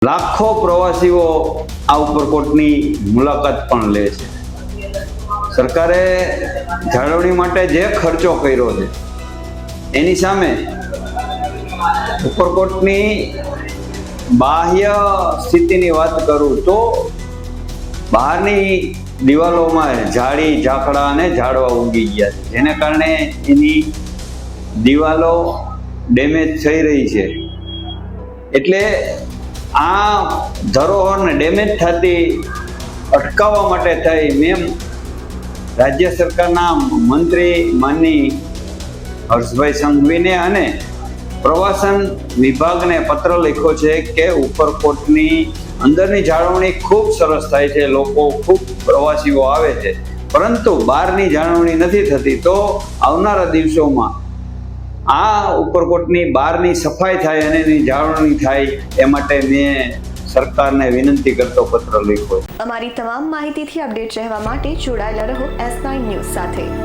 લાખો પ્રવાસીઓ આ ઉપરકોટની મુલાકાત પણ લે છે. સરકારે જાળવણી માટે જે ખર્ચો કર્યો છે એની સામે ઉપરકોટની બાહ્ય સ્થિતિની વાત કરું તો બહારની દિવાલોમાં ઝાડી ઝાકડા અને ઝાડવા ઉગી ગયા છે, જેને કારણે એની દિવાલો ડેમેજ થઈ રહી છે. એટલે આ ધરોહરને ડેમેજ થતી અટકાવવા માટે થઈ મેં રાજ્ય સરકારના મંત્રી માનની હર્ષભાઈ સંઘવીને અને પ્રવાસન વિભાગને પત્ર લખ્યો છે કે ઉપરકોટની અંદરની જાળવણી ખૂબ સરસ થાય છે, લોકો ખૂબ પ્રવાસીઓ આવે છે, પરંતુ બહારની જાળવણી નથી થતી. તો આવનારા દિવસોમાં આ ઉપરકોટની બહારની સફાઈ થાય અને એની જાળવણી થાય એ માટે મેં સરકારને વિનંતી કરતો પત્ર લખ્યો. અમારી તમામ માહિતીથી અપડેટ રહેવા માટે જોડાયેલા રહો S9 ન્યૂઝ સાથે.